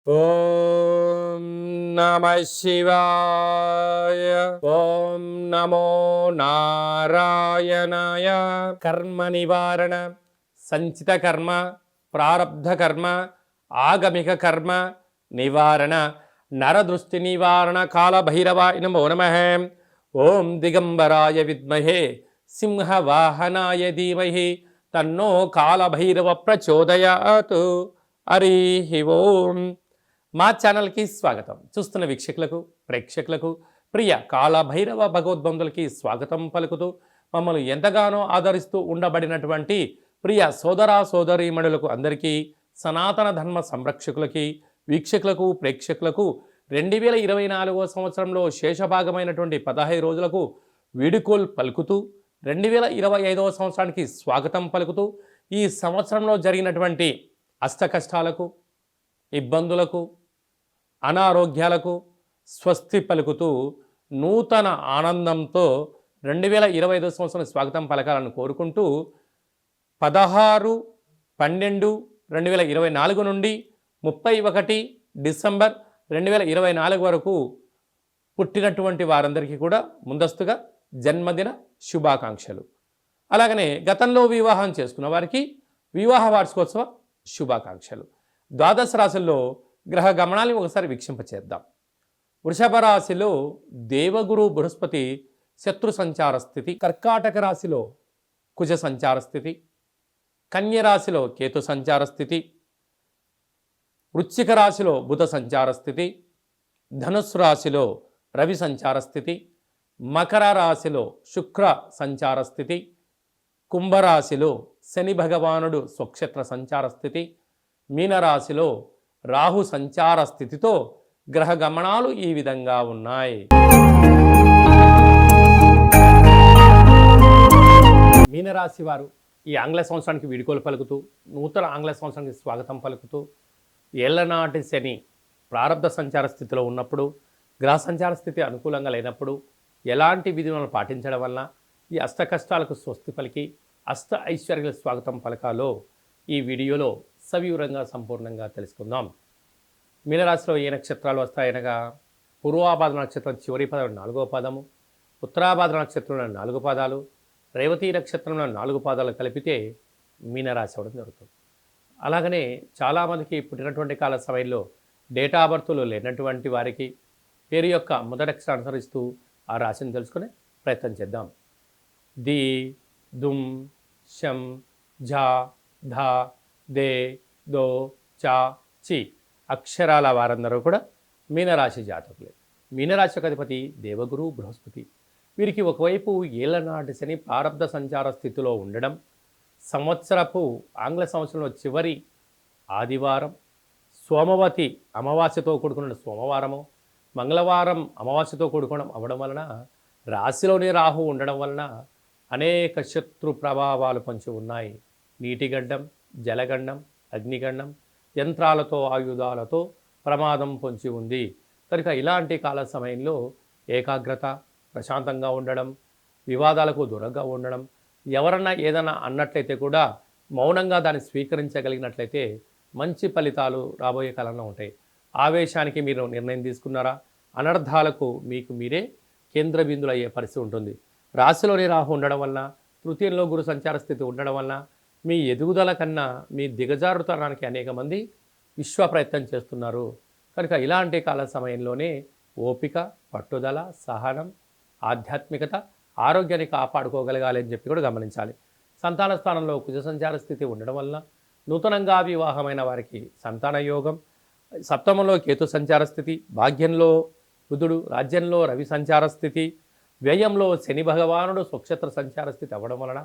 ఓం నమ శివాయ. ఓం నమో నారాయణాయ. కర్మ నివారణ, సంచిత కర్మ, ప్రారబ్ధ కర్మ, ఆగమిక కర్మ నివారణ, నరదృష్టి నివారణ కాళభైరవాయ నమో నమః. ఓం దిగంబరాయ విద్మహే సింహవాహనాయ ధీమహి తన్నో కాళభైరవ ప్రచోదయాత్. హరి ఓం. మా ఛానల్కి స్వాగతం. చూస్తున్న వీక్షకులకు, ప్రేక్షకులకు, ప్రియ కాళభైరవ భగవద్బంధులకి స్వాగతం పలుకుతూ మమ్మల్ని ఎంతగానో ఆదరిస్తూ ఉండబడినటువంటి ప్రియ సోదర సోదరీమణులకు అందరికీ, సనాతన ధర్మ సంరక్షకులకి, వీక్షకులకు, ప్రేక్షకులకు 2024 సంవత్సరంలో శేషభాగమైనటువంటి 15 రోజులకు వీడుకోల్ పలుకుతూ 2025 సంవత్సరానికి స్వాగతం పలుకుతూ ఈ సంవత్సరంలో జరిగినటువంటి అష్టకష్టాలకు, ఇబ్బందులకు, అనారోగ్యాలకు స్వస్తి పలుకుతూ నూతన ఆనందంతో 2025 సంవత్సరం స్వాగతం పలకాలను కోరుకుంటూ 16/12/2024 నుండి 31 డిసెంబర్ 2024 వరకు పుట్టినటువంటి వారందరికీ కూడా ముందస్తుగా జన్మదిన శుభాకాంక్షలు. అలాగనే గతంలో వివాహం చేసుకున్న వారికి వివాహ వార్షికోత్సవ శుభాకాంక్షలు. ద్వాదశ రాశుల్లో గ్రహ గమనాన్ని ఒకసారి వీక్షింపచేద్దాం. వృషభ రాశిలో దేవగురు బృహస్పతి శత్రు సంచార స్థితి, కర్కాటక రాశిలో కుజ సంచార స్థితి, కన్య రాశిలో కేతు సంచార స్థితి, వృశ్చిక రాశిలో బుధ సంచార స్థితి, ధనుస్సు రాశిలో రవి సంచార స్థితి, మకర రాశిలో శుక్ర సంచార స్థితి, కుంభరాశిలో శని భగవానుడు స్వక్షేత్ర సంచార స్థితి, మీనరాశిలో రాహు సంచార స్థితితో గ్రహ గమనాలు ఈ విధంగా ఉన్నాయి. మీనరాశి వారు ఈ ఆంగ్ల సంవత్సరానికి వీడుకోలు పలుకుతూ, నూతన ఆంగ్ల సంవత్సరానికి స్వాగతం పలుకుతూ, ఏళ్లనాటి శని ప్రారబ్ధ సంచార స్థితిలో ఉన్నప్పుడు, గ్రహ సంచార స్థితి అనుకూలంగా లేనప్పుడు ఎలాంటి విధులను పాటించడం వలన ఈ అష్ట కష్టాలకు స్వస్తి పలికి అష్ట ఐశ్వర్యాల స్వాగతం పలకాలో ఈ వీడియోలో సవివరంగా సంపూర్ణంగా తెలుసుకుందాం. మీనరాశిలో ఏ నక్షత్రాలు వస్తాయనగా పూర్వాభాద్ర నక్షత్రం చివరి పదం 4వ పాదము, ఉత్తరాభాద్ర నక్షత్రంలో 4 పాదాలు, రేవతి నక్షత్రంలో 4 పాదాలు కలిపితే మీనరాశి అవ్వడం జరుగుతుంది. అలాగనే చాలామందికి పుట్టినటువంటి కాల సమయంలో డేటా బర్తులు లేనటువంటి వారికి పేరు యొక్క మొదటి అక్షరం అనుసరిస్తూ ఆ రాశిని తెలుసుకునే ప్రయత్నం చేద్దాం. ది, దుమ్, శం, ఝ, ధ, దే, దో, చా, చి అక్షరాల వారందరూ కూడా మీనరాశి జాతకులే. మీనరాశి యొక్క అధిపతి దేవగురు బృహస్పతి. వీరికి ఒకవైపు ఏళ్లనాటి శని ప్రారబ్ధ సంచార స్థితిలో ఉండడం, సంవత్సరపు ఆంగ్ల సంవత్సరంలో చివరి ఆదివారం, సోమవతి అమావాస్యతో కూడుకున్న సోమవారము, మంగళవారం అమావాస్యతో కూడుకోవడం అవ్వడం వలన, రాశిలోని రాహు ఉండడం వలన అనేక శత్రు ప్రభావాలు పొంచి ఉన్నాయి. నీటిగడ్డం, జలగండం, అగ్నిగండం, యంత్రాలతో, ఆయుధాలతో ప్రమాదం పొంచి ఉంది. కనుక ఇలాంటి కాల సమయంలో ఏకాగ్రత, ప్రశాంతంగా ఉండడం, వివాదాలకు దూరంగా ఉండడం, ఎవరన్నా ఏదైనా అన్నట్లయితే కూడా మౌనంగా దాన్ని స్వీకరించగలిగినట్లయితే మంచి ఫలితాలు రాబోయే కాలంలో ఉంటాయి. ఆవేశానికి మీరు నిర్ణయం తీసుకున్నారా, అనర్థాలకు మీకు మీరే కేంద్ర బిందులు అయ్యే పరిస్థితి ఉంటుంది. రాశిలోని రాహు ఉండడం వలన, తృతీయంలో గురు సంచార స్థితి ఉండడం వలన మీ ఎదుగుదల కన్నా మీ దిగజారుతనానికి అనేక మంది విశ్వ ప్రయత్నం చేస్తున్నారు. కనుక ఇలాంటి కాల సమయంలోనే ఓపిక, పట్టుదల, సహనం, ఆధ్యాత్మికత, ఆరోగ్యాన్ని కాపాడుకోగలగాలి అని చెప్పి కూడా గమనించాలి. సంతాన స్థానంలో కుజ సంచార స్థితి ఉండడం వలన నూతనంగా వివాహమైన వారికి సంతాన యోగం, సప్తమంలో కేతు సంచార స్థితి, భాగ్యంలో బుధుడు, రాజ్యంలో రవి సంచార స్థితి, వ్యయంలో శని భగవానుడు స్వక్షేత్ర సంచార స్థితి అవ్వడం వలన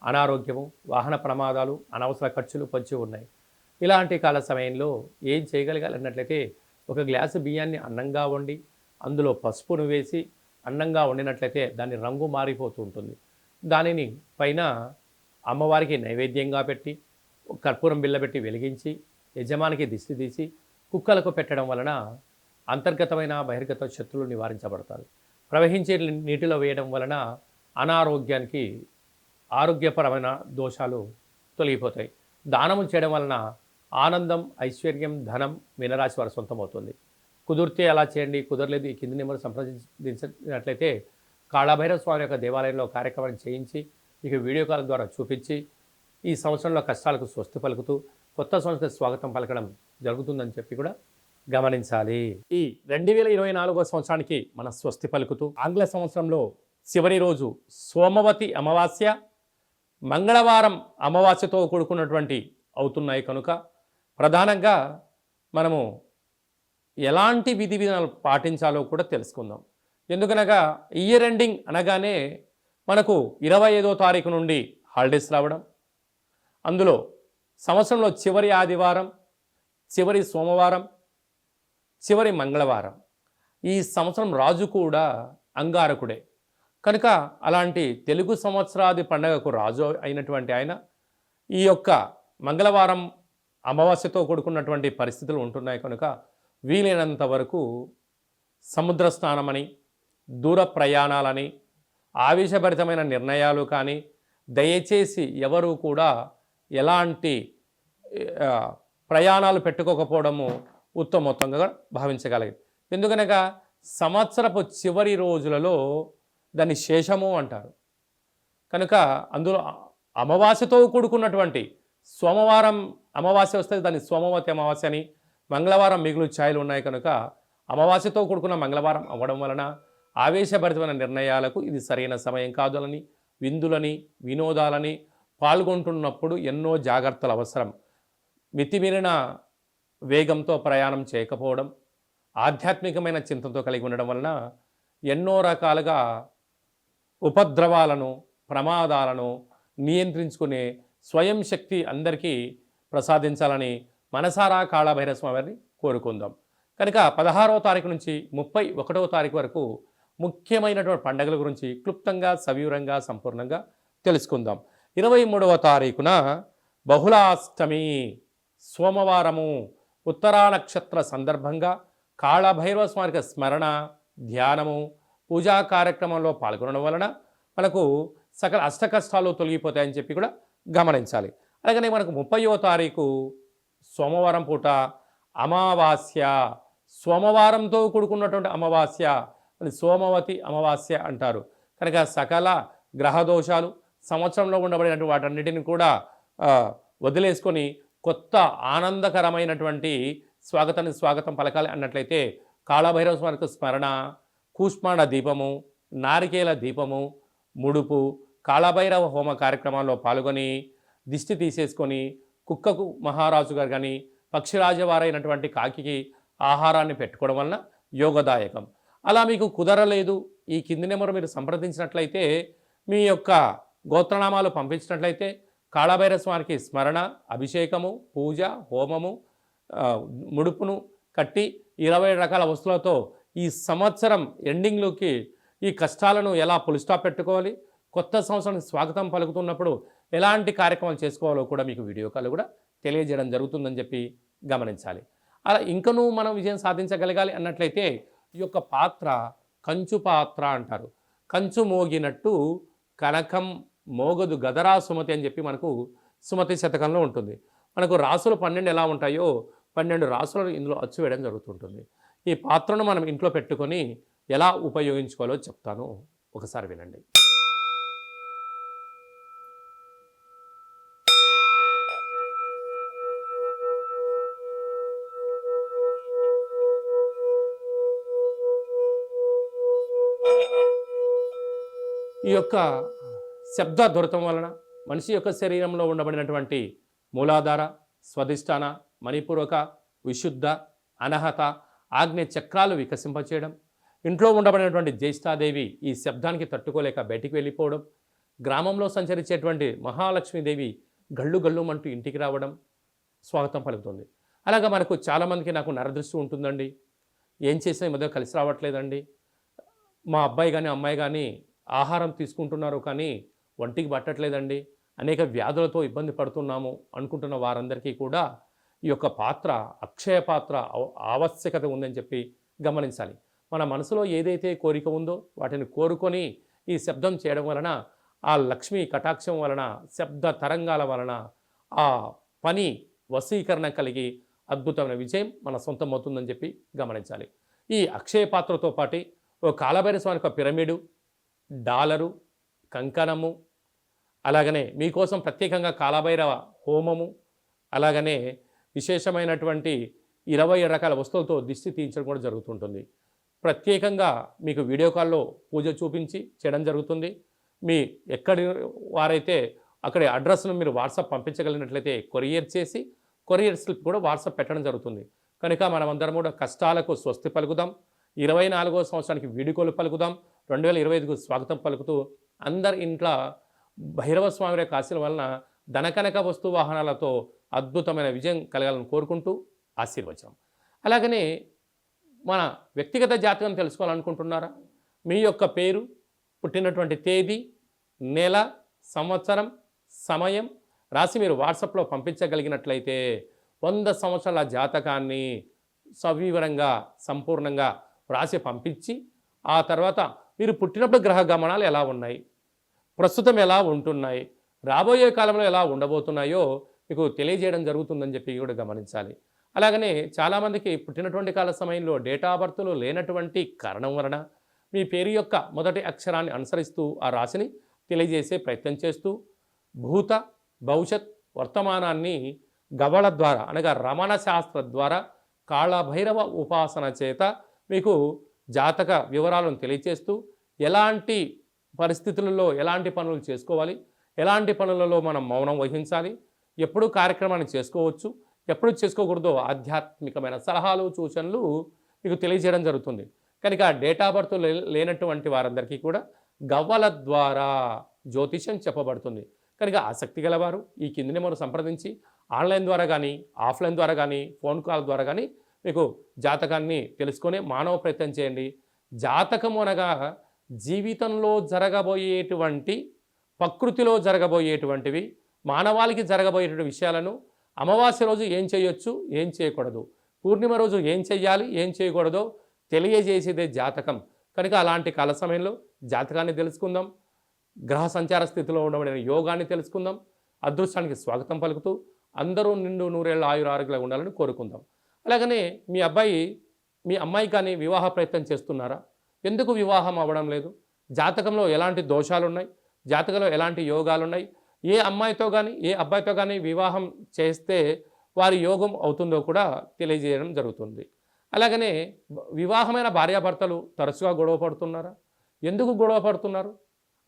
అనారోగ్యము, వాహన ప్రమాదాలు, అనవసర ఖర్చులు పొంచి ఉన్నాయి. ఇలాంటి కాల సమయంలో ఏం చేయగలగాలి అన్నట్లయితే ఒక గ్లాసు బియ్యాన్ని అన్నంగా వండి అందులో పసుపును వేసి అన్నంగా వండినట్లయితే దాని రంగు మారిపోతూ ఉంటుంది. దానిని పైన అమ్మవారికి నైవేద్యంగా పెట్టి కర్పూరం బిళ్ళ పెట్టి వెలిగించి యజమానికి దిష్టి తీసి కుక్కలకు పెట్టడం వలన అంతర్గతమైన బహిర్గత శత్రువులు నివారించబడతారు. ప్రవహించే నీటిలో వేయడం వలన అనారోగ్యానికి ఆరోగ్యపరమైన దోషాలు తొలగిపోతాయి. దానము చేయడం వలన ఆనందం, ఐశ్వర్యం, ధనం మీనరాశి వారి సొంతమవుతుంది. కుదిరితే అలా చేయండి, కుదరలేదు ఈ కింది నెంబర్ సంప్రదించినట్లయితే కాళభైరవ స్వామి యొక్క దేవాలయంలో కార్యక్రమాన్ని చేయించి మీకు వీడియో కాల్ ద్వారా చూపించి ఈ సంవత్సరంలో కష్టాలకు స్వస్తి పలుకుతూ కొత్త సంవత్సరానికి స్వాగతం పలకడం జరుగుతుందని చెప్పి కూడా గమనించాలి. ఈ 2024 సంవత్సరానికి మన స్వస్తి పలుకుతూ ఆంగ్ల సంవత్సరంలో చివరి రోజు సోమవతి అమావాస్య, మంగళవారం అమావాస్యతో కూడుకున్నటువంటి అవుతున్నాయి కనుక ప్రధానంగా మనము ఎలాంటి విధి విధానాలు పాటించాలో కూడా తెలుసుకుందాం. ఎందుకనగా ఇయర్ ఎండింగ్ అనగానే మనకు 25వ తారీఖు నుండి హాలిడేస్ రావడం, అందులో సంవత్సరంలో చివరి ఆదివారం, చివరి సోమవారం, చివరి మంగళవారం. ఈ సంవత్సరం రాజు కూడా అంగారకుడే కనుక అలాంటి తెలుగు సంవత్సరాది పండగకు రాజు అయినటువంటి ఆయన ఈ యొక్క మంగళవారం అమావాస్యతో కూడుకున్నటువంటి పరిస్థితులు ఉంటున్నాయి కనుక వీలైనంత వరకు సముద్ర స్నానమని, దూర ప్రయాణాలని, ఆవేశభరితమైన నిర్ణయాలు కానీ దయచేసి ఎవరు కూడా ఎలాంటి ప్రయాణాలు పెట్టుకోకపోవడము ఉత్తమోత్తంగా భావించగలిగింది. ఎందుకనగా సంవత్సరపు చివరి రోజులలో దాన్ని శేషము అంటారు కనుక అందులో అమావాస్యతో కూడుకున్నటువంటి సోమవారం అమావాస్య వస్తే దాన్ని సోమవతి అమావాస్య అని, మంగళవారం మిగులు ఛాయలు ఉన్నాయి కనుక అమావాస్యతో కూడుకున్న మంగళవారం అవ్వడం వలన ఆవేశభరితమైన నిర్ణయాలకు ఇది సరైన సమయం కాదులని, విందులని, వినోదాలని పాల్గొంటున్నప్పుడు ఎన్నో జాగ్రత్తలు అవసరం. మితిమీరిన వేగంతో ప్రయాణం చేయకపోవడం, ఆధ్యాత్మికమైన చింతనతో కలిగి ఉండడం వలన ఎన్నో రకాలుగా ఉపద్రవాలను, ప్రమాదాలను నియంత్రించుకునే స్వయం శక్తి అందరికీ ప్రసాదించాలని మనసారా కాళభైరవ స్వామి వారిని కోరుకుందాం. కనుక 16వ తారీఖు నుంచి 31వ తారీఖు వరకు ముఖ్యమైనటువంటి పండుగల గురించి క్లుప్తంగా, సవివరంగా, సంపూర్ణంగా తెలుసుకుందాం. 23వ తారీఖున బహుళాష్టమి సోమవారము ఉత్తరా నక్షత్ర సందర్భంగా కాళభైరవ స్వామికి స్మరణ, ధ్యానము, పూజా కార్యక్రమంలో పాల్గొనడం వలన మనకు సకల అష్టకష్టాలు తొలగిపోతాయని చెప్పి కూడా గమనించాలి. అలాగనే మనకు 30వ తారీఖు సోమవారం పూట అమావాస్య, సోమవారంతో కూడుకున్నటువంటి అమావాస్య, అది సోమవతి అమావాస్య అంటారు కనుక సకల గ్రహదోషాలు సంవత్సరంలో ఉండబడినటువంటి వాటన్నిటిని కూడా వదిలేసుకొని కొత్త ఆనందకరమైనటువంటి స్వాగతం పలకాలి అన్నట్లయితే కాళభైరవ స్వామికి స్మరణ, కూష్మాండ దీపము, నారికేల దీపము, ముడుపు, కాళభైరవ హోమ కార్యక్రమాల్లో పాల్గొని దిష్టి తీసేసుకొని కుక్కకు మహారాజు గారు కానీ పక్షిరాజవారైనటువంటి కాకికి ఆహారాన్ని పెట్టుకోవడం వలన యోగదాయకం. అలా మీకు కుదరలేదు ఈ కింది నెంబర్ మీరు సంప్రదించినట్లయితే మీ యొక్క గోత్రనామాలు పంపించినట్లయితే కాళభైరవ స్వామికి స్మరణ, అభిషేకము, పూజ, హోమము, ముడుపును కట్టి 20 రకాల వస్తువులతో ఈ సంవత్సరం ఎండింగ్లోకి ఈ కష్టాలను ఎలా పులిస్టాప్ పెట్టుకోవాలి, కొత్త సంవత్సరానికి స్వాగతం పలుకుతున్నప్పుడు ఎలాంటి కార్యక్రమాలు చేసుకోవాలో కూడా మీకు వీడియో కాల్ కూడా తెలియజేయడం జరుగుతుందని చెప్పి గమనించాలి. అలా ఇంకనూ మనం విజయం సాధించగలగాలి అన్నట్లయితే ఈ యొక్క పాత్ర కంచు పాత్ర అంటారు. కంచు మోగినట్టు కనకం మోగదు గదరా సుమతి అని చెప్పి మనకు సుమతి శతకంలో ఉంటుంది. మనకు రాసులు 12 ఎలా ఉంటాయో 12 రాసులను ఇందులో అచ్చు వేయడం జరుగుతుంటుంది. ఈ పాత్రను మనం ఇంట్లో పెట్టుకొని ఎలా ఉపయోగించుకోవాలో చెప్తాను, ఒకసారి వినండి. ఈ యొక్క శబ్ద దొరకడం వలన మనిషి యొక్క శరీరంలో ఉండబడినటువంటి మూలాధార, స్వధిష్టాన, మణిపూర్వక, విశుద్ధ, అనహత, ఆగ్నేయ చక్రాలు వికసింపచేయడం, ఇంట్లో ఉండబడినటువంటి జ్యేష్ఠాదేవి ఈ శబ్దానికి తట్టుకోలేక బయటికి వెళ్ళిపోవడం, గ్రామంలో సంచరించేటువంటి మహాలక్ష్మీదేవి గళ్ళు గళ్ళుమంటూ ఇంటికి రావడం స్వాగతం పలుకుతుంది. అలాగా మనకు చాలామందికి నాకు నరదృష్టి ఉంటుందండి, ఏం చేసినా ఈ మధ్య కలిసి రావట్లేదండి, మా అబ్బాయి కానీ అమ్మాయి కానీ ఆహారం తీసుకుంటున్నారు కానీ ఒంటికి పట్టట్లేదండి, అనేక వ్యాధులతో ఇబ్బంది పడుతున్నాము అనుకుంటున్న వారందరికీ కూడా ఈ యొక్క పాత్ర అక్షయ పాత్ర ఆవశ్యకత ఉందని చెప్పి గమనించాలి. మన మనసులో ఏదైతే కోరిక ఉందో వాటిని కోరుకొని ఈ శబ్దం చేయడం వలన ఆ లక్ష్మీ కటాక్షం వలన, శబ్ద తరంగాల వలన ఆ పని వశీకరణ కలిగి అద్భుతమైన విజయం మన సొంతమవుతుందని చెప్పి గమనించాలి. ఈ అక్షయ పాత్రతో పాటు ఓ కాలభైరవ స్వామికి ఒక పిరమిడు, డాలరు, కంకణము, అలాగనే మీకోసం ప్రత్యేకంగా కాలభైరవ హోమము, అలాగనే విశేషమైనటువంటి 20 రకాల వస్తువులతో దిష్టి తీయించడం కూడా జరుగుతుంటుంది. ప్రత్యేకంగా మీకు వీడియో కాల్లో పూజ చూపించి చేయడం జరుగుతుంది. మీ ఎక్కడి వారైతే అక్కడి అడ్రస్ను మీరు వాట్సాప్ పంపించగలిగినట్లయితే కొరియర్ చేసి కొరియర్ స్లిప్ కూడా వాట్సాప్ పెట్టడం జరుగుతుంది. కనుక మనమందరం కూడా కష్టాలకు స్వస్తి పలుకుదాం. 24వ సంవత్సరానికి వీడుకోలు పలుకుదాం. 2025కు స్వాగతం పలుకుతూ అందరి ఇంట్లో భైరవ స్వామి యొక్క ఆశీర్వాదం వలన ధనకనక వస్తు వాహనాలతో అద్భుతమైన విజయం కలగాలని కోరుకుంటూ ఆశీర్వచనం. అలాగనే మన వ్యక్తిగత జాతకం తెలుసుకోవాలనుకుంటున్నారా? మీ యొక్క పేరు, పుట్టినటువంటి తేదీ, నెల, సంవత్సరం, సమయం రాసి మీరు వాట్సాప్లో పంపించగలిగినట్లయితే 100 సంవత్సరాల జాతకాన్ని సవివరంగా సంపూర్ణంగా రాసి పంపించి ఆ తర్వాత మీరు పుట్టినప్పుడు గ్రహ గమనాలు ఎలా ఉన్నాయి, ప్రస్తుతం ఎలా ఉంటున్నాయి, రాబోయే కాలంలో ఎలా ఉండబోతున్నాయో మీకు తెలియజేయడం జరుగుతుందని చెప్పి కూడా గమనించాలి. అలాగనే చాలామందికి పుట్టినటువంటి కాల సమయంలో డేటా బర్త్లు లేనటువంటి కారణం వలన మీ పేరు యొక్క మొదటి అక్షరాన్ని అనుసరిస్తూ ఆ రాశిని తెలియజేసే ప్రయత్నం చేస్తూ భూత, భవిష్యత్, వర్తమానాన్ని గవళ ద్వారా అనగా రమణ శాస్త్ర ద్వారా కాళభైరవ ఉపాసన చేత మీకు జాతక వివరాలను తెలియజేస్తూ ఎలాంటి పరిస్థితులలో ఎలాంటి పనులు చేసుకోవాలి, ఎలాంటి పనులలో మనం మౌనం వహించాలి, ఎప్పుడు కార్యక్రమాన్ని చేసుకోవచ్చు, ఎప్పుడు చేసుకోకూడదో ఆధ్యాత్మికమైన సలహాలు సూచనలు మీకు తెలియజేయడం జరుగుతుంది. కనుక డేటా బర్త్ లేనటువంటి వారందరికీ కూడా గవ్వల ద్వారా జ్యోతిషం చెప్పబడుతుంది. కనుక ఆసక్తి గలవారు ఈ కింది నెంబర్ సంప్రదించి ఆన్లైన్ ద్వారా కానీ ఆఫ్లైన్ ద్వారా కానీ ఫోన్ కాల్ ద్వారా కానీ మీకు జాతకాన్ని తెలుసుకొని మానవ ప్రయత్నం చేయండి. జాతకం అనగా జీవితంలో జరగబోయేటువంటి ప్రకృతిలో జరగబోయేటువంటివి మానవాళికి జరగబోయేటువంటి విషయాలను అమావాస్య రోజు ఏం చేయొచ్చు, ఏం చేయకూడదు, పూర్ణిమ రోజు ఏం చెయ్యాలి, ఏం చేయకూడదో తెలియజేసేదే జాతకం. కనుక అలాంటి కాల సమయంలో జాతకాన్ని తెలుసుకుందాం. గ్రహ సంచార స్థితిలో ఉండబడిన యోగాన్ని తెలుసుకుందాం. అదృష్టానికి స్వాగతం పలుకుతూ అందరూ నిండు నూరేళ్ల ఆయురారోగ్యాలు ఉండాలని కోరుకుందాం. అలాగనే మీ అమ్మాయి కానీ వివాహ ప్రయత్నం చేస్తున్నారా? ఎందుకు వివాహం అవ్వడం లేదు? జాతకంలో ఎలాంటి దోషాలు ఉన్నాయి, జాతకంలో ఎలాంటి యోగాలు ఉన్నాయి, ఏ అమ్మాయితో కానీ ఏ అబ్బాయితో కానీ వివాహం చేస్తే వారి యోగం అవుతుందో కూడా తెలియజేయడం జరుగుతుంది. అలాగనే వివాహమైన భార్యాభర్తలు తరచుగా గొడవ పడుతున్నారా? ఎందుకు గొడవ పడుతున్నారు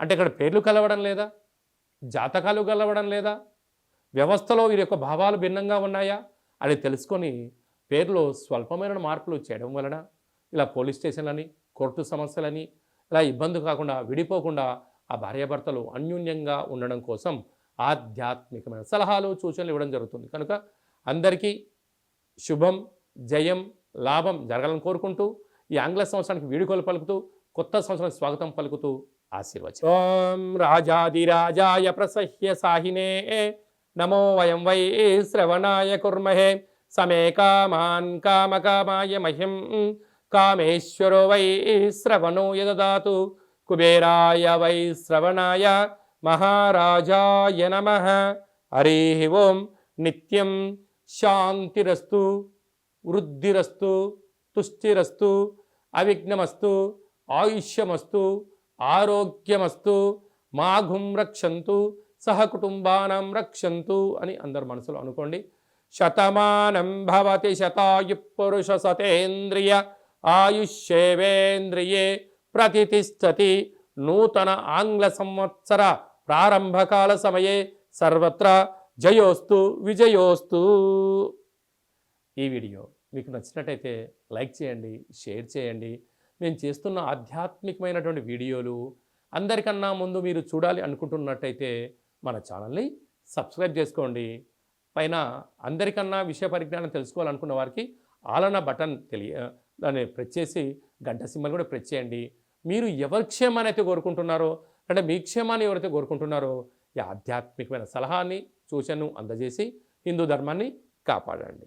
అంటే ఇక్కడ పేర్లు కలవడం లేదా, జాతకాలు కలవడం లేదా, వ్యవస్థలో వీరి యొక్క భావాలు భిన్నంగా ఉన్నాయా అని తెలుసుకొని పేర్లో స్వల్పమైన మార్పులు చేయడం వలన ఇలా పోలీస్ స్టేషన్లని, కోర్టు సమస్యలని ఇలా ఇబ్బంది కాకుండా విడిపోకుండా ఆ భార్యాభర్తలు అన్యోన్యంగా ఉండడం కోసం ఆధ్యాత్మికమైన సలహాలు సూచనలు ఇవ్వడం జరుగుతుంది. కనుక అందరికీ శుభం, జయం, లాభం జరగాలని కోరుకుంటూ ఈ ఆంగ్ల సంవత్సరానికి వీడుకోలు పలుకుతూ కొత్త సంవత్సరానికి స్వాగతం పలుకుతూ ఆశీర్వచనం. ఓం రాజాదిరాజాయ ప్రసహ్య సాహినే నమో వయం వై శ్రవణాయ కుర్మహే సమే కామాన్ కామకామాయ మహ్యం కామేశ్వరో వై శ్రవణో యదదాతు కుబేరాయ వై శ్రవణాయ మహారాజాయ నమః. హరి ఓం. నిత్యం శాంతిరస్తు, వృద్ధిరస్తు, తుష్టిరస్తు, అవిఘ్నమస్తు, ఆయుష్యమస్తు, ఆరోగ్యమస్తు, మాఘుం రక్షంతు, సహకుటుంబానం రక్షంతు అని అందరు మనసులో అనుకోండి. శతమానం భవతి శతాయు పురుష సతేంద్రియ ఆయుష్యేవేంద్రియే ప్రతిష్టతి. నూతన ఆంగ్ల సంవత్సర ప్రారంభకాల సమయే సర్వత్ర జయోస్తు విజయోస్తు. ఈ వీడియో మీకు నచ్చినట్టయితే లైక్ చేయండి, షేర్ చేయండి. నేను చేస్తున్న ఆధ్యాత్మికమైనటువంటి వీడియోలు అందరికన్నా ముందు మీరు చూడాలి అనుకుంటున్నట్టయితే మన ఛానల్ని సబ్స్క్రైబ్ చేసుకోండి. పైన అందరికన్నా విషయ పరిజ్ఞానం తెలుసుకోవాలనుకున్న వారికి ఆలన బటన్ దాన్ని ప్రెస్ చేసి గంట సింబల్ కూడా ప్రెస్ చేయండి. మీరు ఎవరి క్షేమాన్ని అయితే కోరుకుంటున్నారో అంటే మీ క్షేమాన్ని ఎవరైతే కోరుకుంటున్నారో ఈ ఆధ్యాత్మికమైన సలహాని సూచనను అందజేసి హిందూ ధర్మాన్ని కాపాడండి.